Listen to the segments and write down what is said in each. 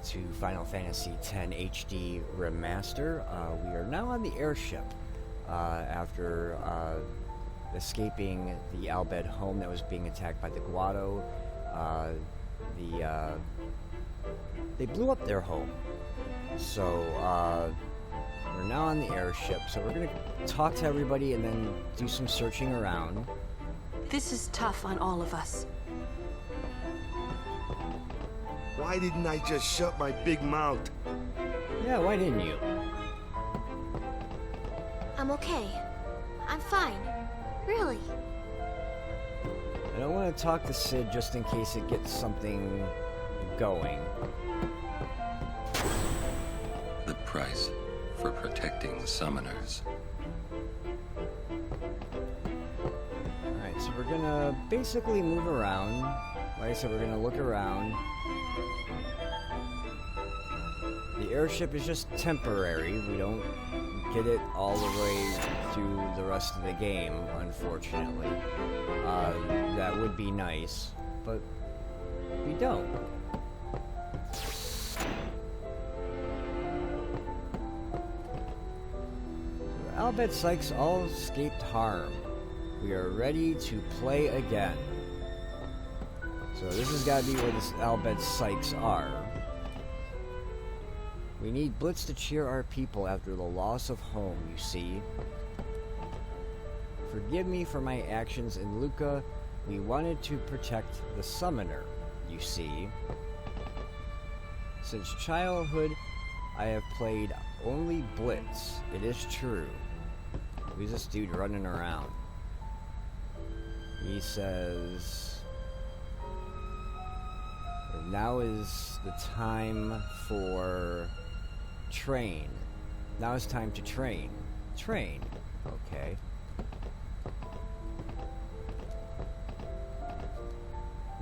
to Final Fantasy X HD Remaster. We are now on the airship after escaping the Albed home that was being attacked by the Guado. They blew up their home. So we're now on the airship. So we're going to talk to everybody and then do some searching around. This is tough on all of us. Why didn't I just shut my big mouth? Yeah, why didn't you? I'm okay. I'm fine. Really. I don't want to talk to Sid just in case it gets something going. The price for protecting the summoners. Alright, so we're gonna basically move around. Like I said, we're gonna look around. The airship is just temporary. We don't get it all the way through the rest of the game, unfortunately. That would be nice, but we don't. Albed Sykes all escaped harm. We are ready to play again. So this has got to be where the Albed Sykes are. We need Blitz to cheer our people after the loss of home, you see. Forgive me for my actions in Luca. We wanted to protect the summoner, you see. Since childhood, I have played only Blitz. It is true. Who's this dude running around? He says, now is the time for train. Now it's time to train. Train. Okay.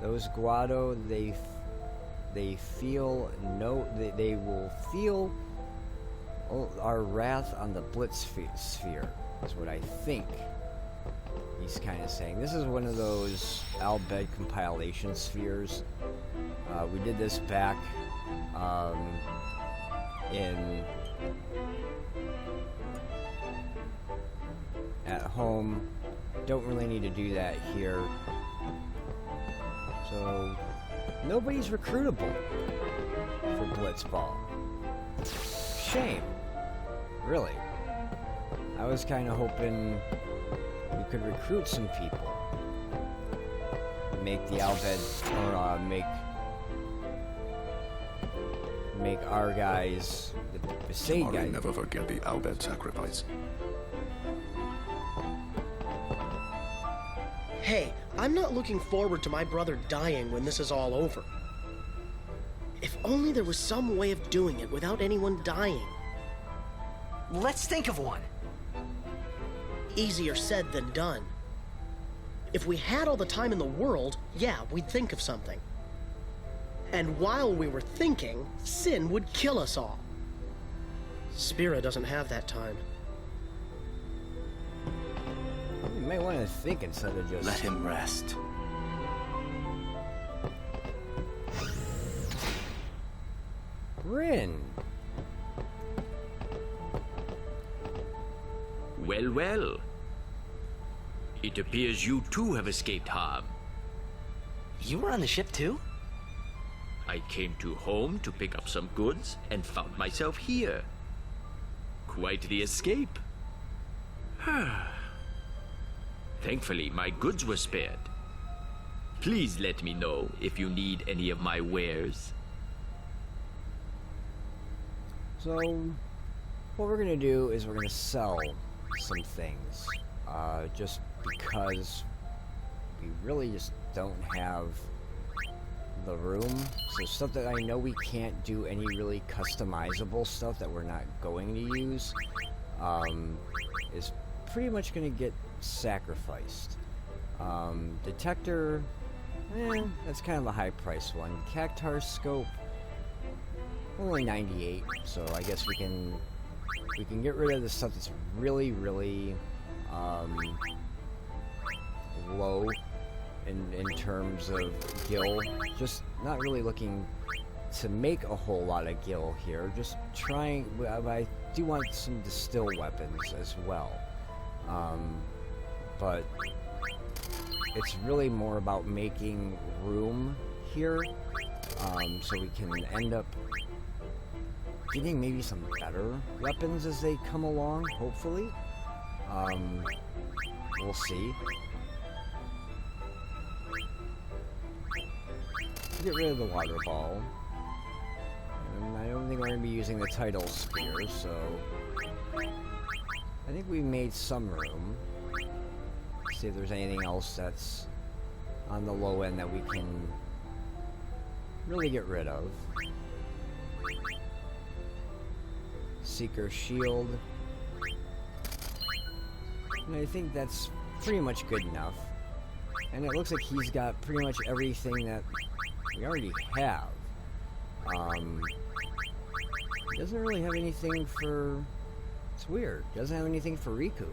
Those Guado, they feel no, they will feel our wrath on the Blitz sphere, is what I think he's kind of saying. This is one of those Albed compilation spheres. We did this back at home. Don't really need to do that here. So nobody's recruitable for Blitzball. Shame. Really. I was kind of hoping we could recruit some people. Make the Albed, or make our guys, the Besaid guys. Never forget the Albed sacrifice. Hey, I'm not looking forward to my brother dying when this is all over. If only there was some way of doing it without anyone dying. Let's think of one. Easier said than done. If we had all the time in the world, yeah, we'd think of something. And while we were thinking, Sin would kill us all. Spira doesn't have that time. You might want to think instead of just... Let him rest. Rin. Well, well. It appears you too have escaped harm. You were on the ship too? I came to home to pick up some goods and found myself here. Quite the escape. Thankfully, my goods were spared. Please let me know if you need any of my wares. So, what we're gonna do is we're gonna sell some things. Just because we really just don't have the room. So stuff that I know we can't do any really customizable stuff that we're not going to use is pretty much going to get sacrificed. Detector, that's kind of a high price one. Cactar scope, only 98, so I guess we can get rid of the stuff that's really, really low in terms of gil. Just not really looking to make a whole lot of gil here. Just trying. I do want some distill weapons as well, but it's really more about making room here, so we can end up getting maybe some better weapons as they come along. Hopefully, we'll see. Get rid of the water ball. And I don't think we're going to be using the tidal spear, so I think we made some room. See if there's anything else that's on the low end that we can really get rid of. Seeker shield. And I think that's pretty much good enough. And it looks like he's got pretty much everything that we already have. He doesn't really have anything for... It's weird. He doesn't have anything for Riku.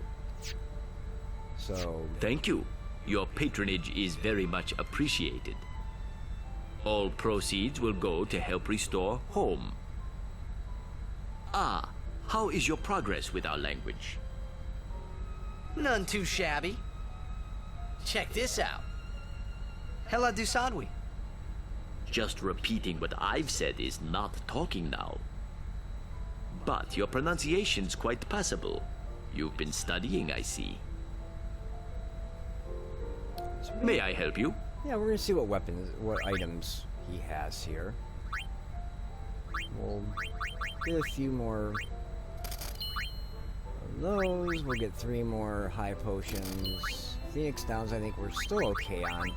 So... Thank you. Your patronage is very much appreciated. All proceeds will go to help restore home. Ah, how is your progress with our language? None too shabby. Check this out. Hela du Sadwi. Just repeating what I've said is not talking now. But your pronunciation's quite passable. You've been studying, I see. May I help you? Yeah, we're gonna see what items he has here. We'll get a few more of those. We'll get 3 more high potions. Phoenix Downs, I think we're still okay on.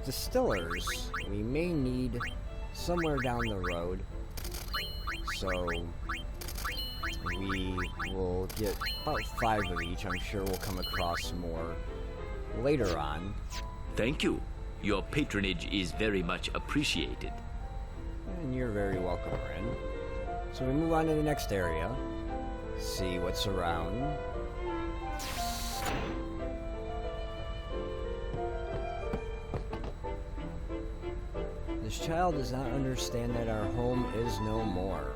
Distillers, we may need somewhere down the road. So we will get about 5 of each. I'm sure we'll come across more later on. Thank you. Your patronage is very much appreciated. And you're very welcome, Ren. So we move on to the next area. See what's around. This child does not understand that our home is no more.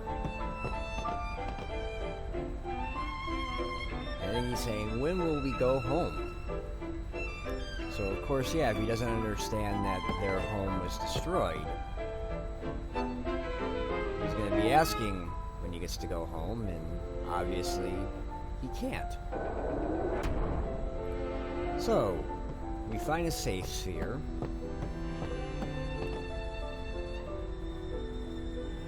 I think he's saying, when will we go home? So of course, yeah, if he doesn't understand that their home was destroyed, he's going to be asking when he gets to go home, and obviously he can't. So, we find a safe sphere.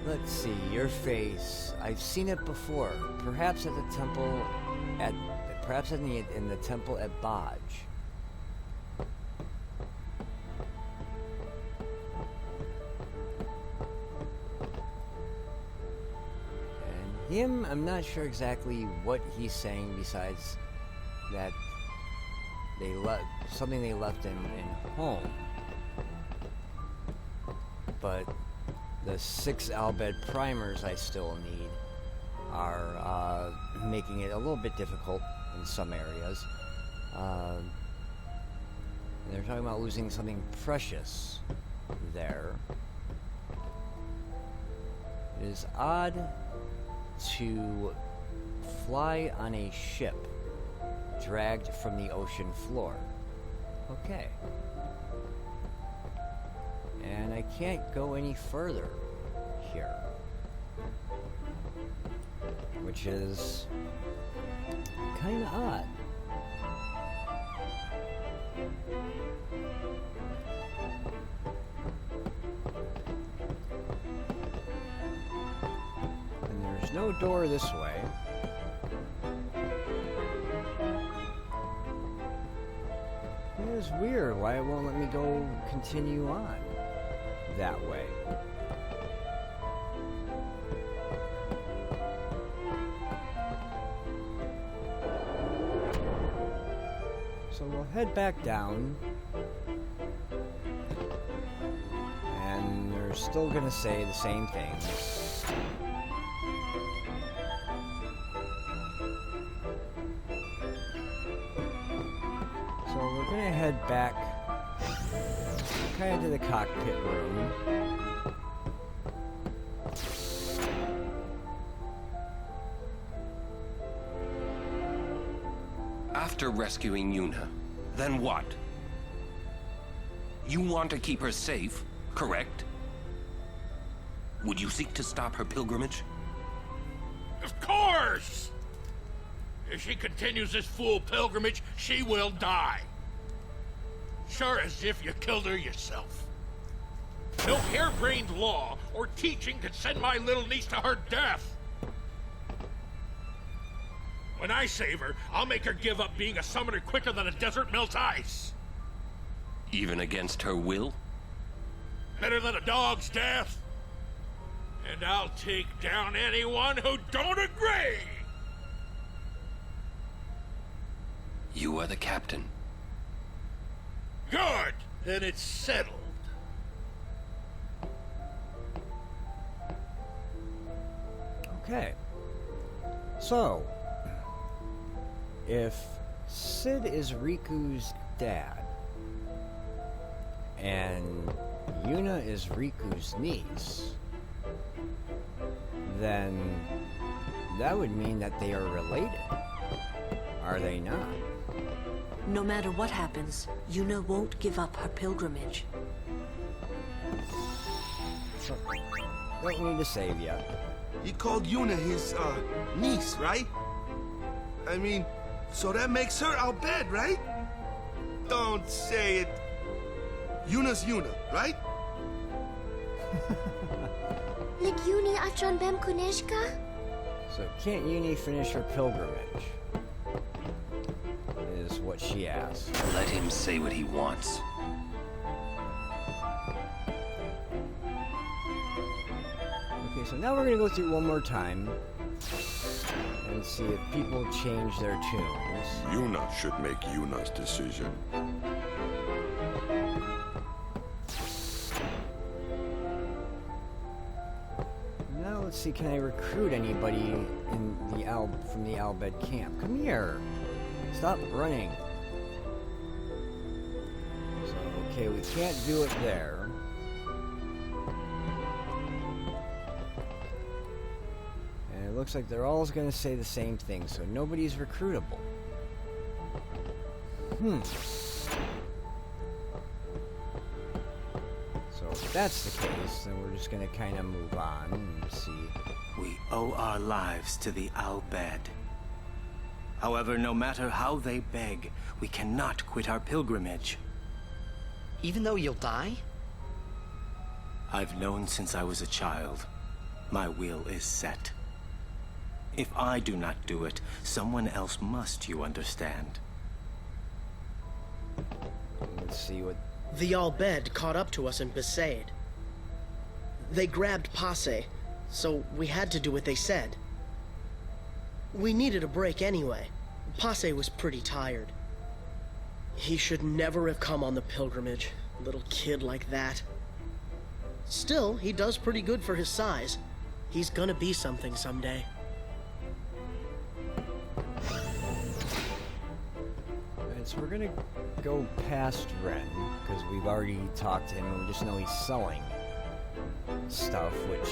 Let's see, your face. I've seen it before. Perhaps at the temple perhaps in the temple at Baj. And him, I'm not sure exactly what he's saying besides that something they left in home. But the 6 Albed primers I still need are making it a little bit difficult in some areas. They're talking about losing something precious there. It is odd to fly on a ship dragged from the ocean floor. Okay. And I can't go any further here. Which is kind of odd. And there's no door this way. It is weird why it won't let me go continue on that way. So we'll head back down, and they're still gonna say the same things. So we're gonna head back kind of to the cockpit room. After rescuing Yuna, then what? You want to keep her safe, correct? Would you seek to stop her pilgrimage? Of course! If she continues this fool pilgrimage, she will die. Sure as if you killed her yourself. No harebrained law or teaching could send my little niece to her death. When I save her, I'll make her give up being a summoner quicker than a desert melts ice. Even against her will? Better than a dog's death. And I'll take down anyone who don't agree! You are the captain. Good! Then it's settled. Okay. So, if Sid is Riku's dad, and Yuna is Riku's niece, then that would mean that they are related. Are they not? No matter what happens, Yuna won't give up her pilgrimage. So, don't need to save yet. He called Yuna his, niece, right? I mean, so that makes her Al Bhed, right? Don't say it. Yuna's Yuna, right? Like Yuni Achon Bem Kuneshka? So can't Uni finish her pilgrimage? Is what she asked. Let him say what he wants. Okay, so now we're gonna go through one more time and see if people change their tunes. Yuna should make Yuna's decision. Now let's see, can I recruit anybody in the from the Al Bhed camp? Come here. Stop running. So, okay, we can't do it there. And it looks like they're all going to say the same thing, so nobody's recruitable. So if that's the case, then we're just going to kind of move on and see. We owe our lives to the Al Bhed. However, no matter how they beg, we cannot quit our pilgrimage. Even though you'll die? I've known since I was a child. My will is set. If I do not do it, someone else must, you understand. Let's see what... The Al Bhed caught up to us in Besaid. They grabbed Passe, so we had to do what they said. We needed a break anyway. Passe was pretty tired. He should never have come on the pilgrimage, little kid like that. Still, he does pretty good for his size. He's gonna be something someday. Alright, so we're gonna go past Ren, because we've already talked to him and we just know he's selling stuff, which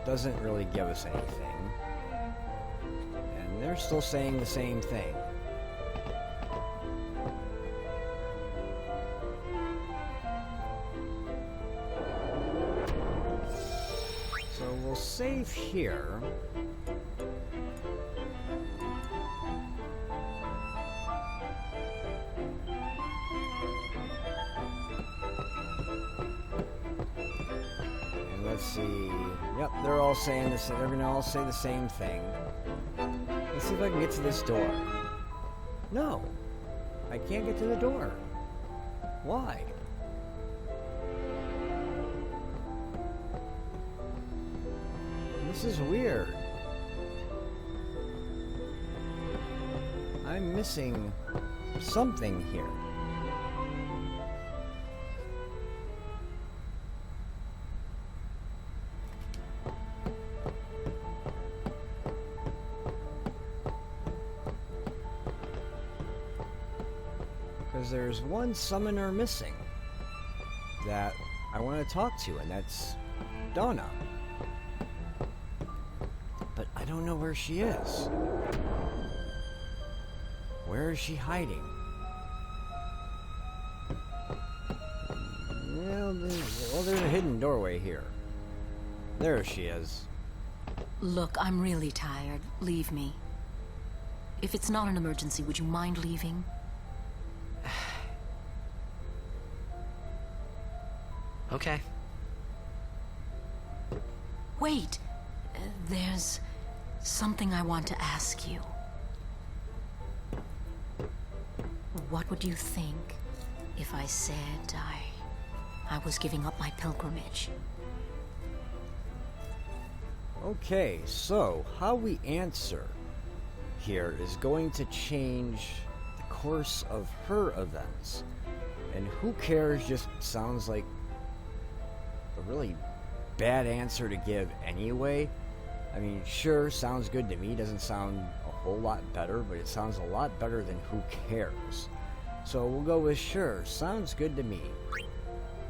doesn't really give us anything. And they're still saying the same thing. So we'll save here. And let's see. Yep, they're all saying this. They're gonna all say the same thing. Let's see if I can get to this door. No, I can't get to the door. Why? This is weird. I'm missing something here. Because there's one summoner missing that I want to talk to, and that's Donna. But I don't know where she is. Where is she hiding? Well, there's a hidden doorway here. There she is. Look, I'm really tired. Leave me. If it's not an emergency, would you mind leaving? Okay. Wait! There's something I want to ask you. What would you think if I said I was giving up my pilgrimage? Okay, so how we answer here is going to change the course of her events. And who cares just sounds like a really bad answer to give anyway. I mean, sure, sounds good to me. Doesn't sound a whole lot better, but it sounds a lot better than who cares. So we'll go with sure. Sounds good to me.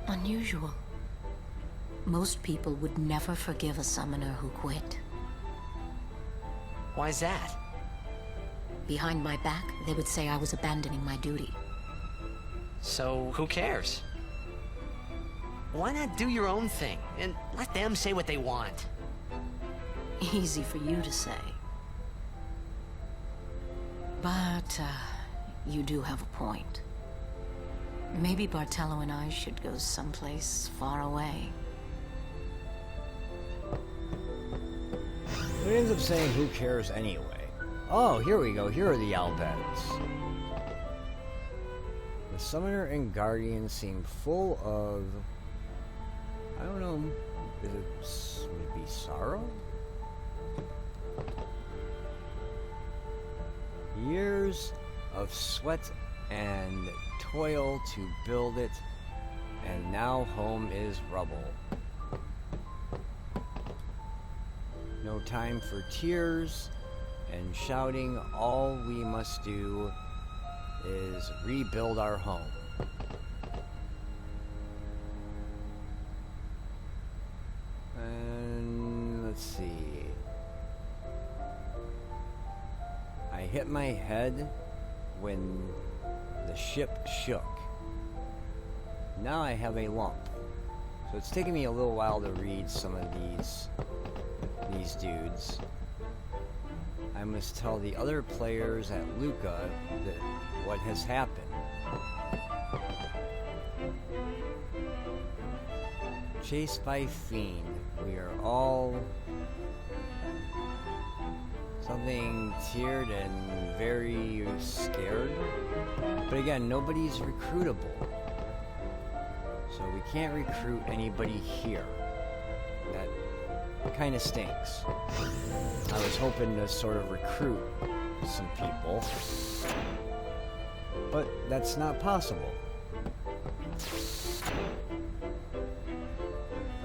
Unusual. Most people would never forgive a summoner who quit. Why's that? Behind my back, they would say I was abandoning my duty. So, who cares? Why not do your own thing, and let them say what they want? Easy for you to say. But, you do have a point. Maybe Bartello and I should go someplace far away. It ends up saying who cares anyway. Oh, here we go. Here are the Albeds. The Summoner and Guardian seem full of... I don't know. Would it be sorrow? Years of sweat and toil to build it, and now home is rubble. No time for tears and shouting. All we must do is rebuild our home. And let's see. I hit my head when the ship shook. Now I have a lump. So it's taking me a little while to read some of these dudes. I must tell the other players at Luca that what has happened. Chased by Fiend. We are all something tiered and very scared. But again, nobody's recruitable. So we can't recruit anybody here. That kind of stinks. I was hoping to sort of recruit some people, but that's not possible.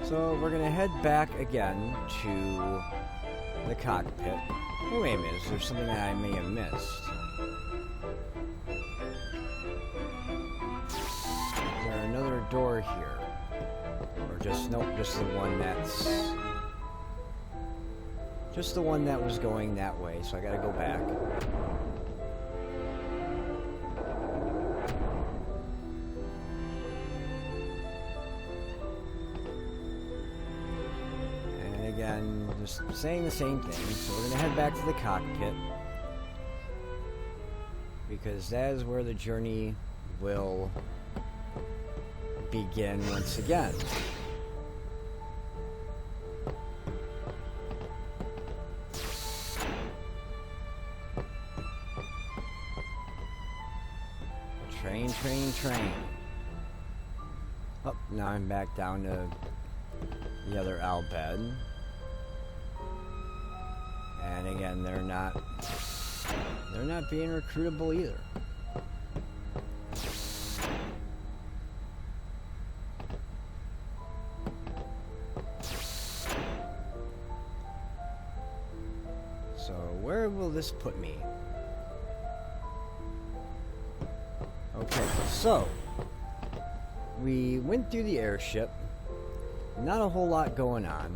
So we're gonna head back again to the cockpit. Oh, wait a minute, is there something that I may have missed? Is there another door here? Or just, nope, just the one that's... Just the one that was going that way, so I gotta go back. And again, just saying the same thing. So we're gonna head back to the cockpit, because that is where the journey will begin once again. Train. Oh, now I'm back down to the other Albed. And again, they're not being recruitable either. So where will this put me? Okay, so we went through the airship, not a whole lot going on,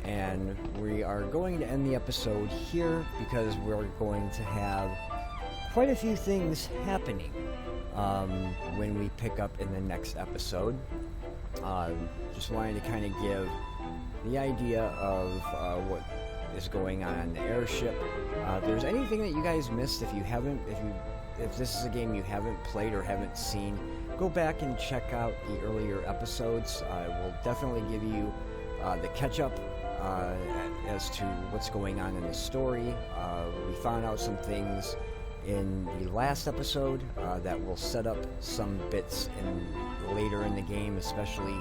and we are going to end the episode here because we're going to have quite a few things happening when we pick up in the next episode. Just wanted to kind of give the idea of what is going on in the airship. If there's anything that you guys missed, if this is a game you haven't played or haven't seen, go back and check out the earlier episodes. I will definitely give you the catch-up as to what's going on in the story. We found out some things in the last episode that will set up some bits later in the game, especially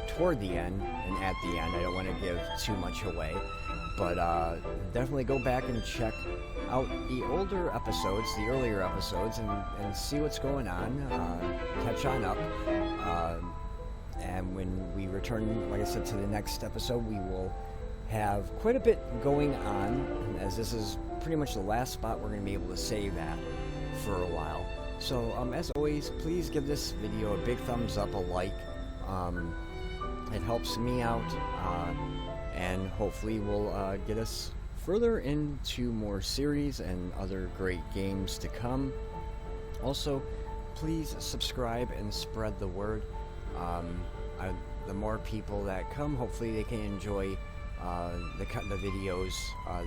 toward the end and at the end. I don't want to give too much away, but definitely go back and check out the older episodes, the earlier episodes, and see what's going on, catch on up. And when we return, like I said, to the next episode, we will have quite a bit going on, as this is pretty much the last spot we're going to be able to save at for a while. So, as always, please give this video a big thumbs up, a like. It helps me out, and hopefully will get us further into more series and other great games to come. Also, please subscribe and spread the word. The more people that come, hopefully they can enjoy the videos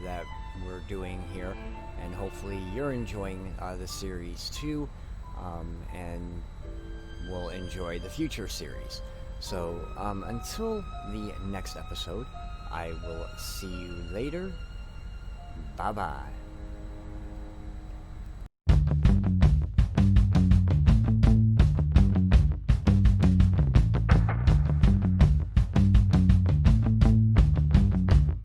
that we're doing here, and hopefully you're enjoying the series too, and will enjoy the future series. So until the next episode, I will see you later. Bye bye.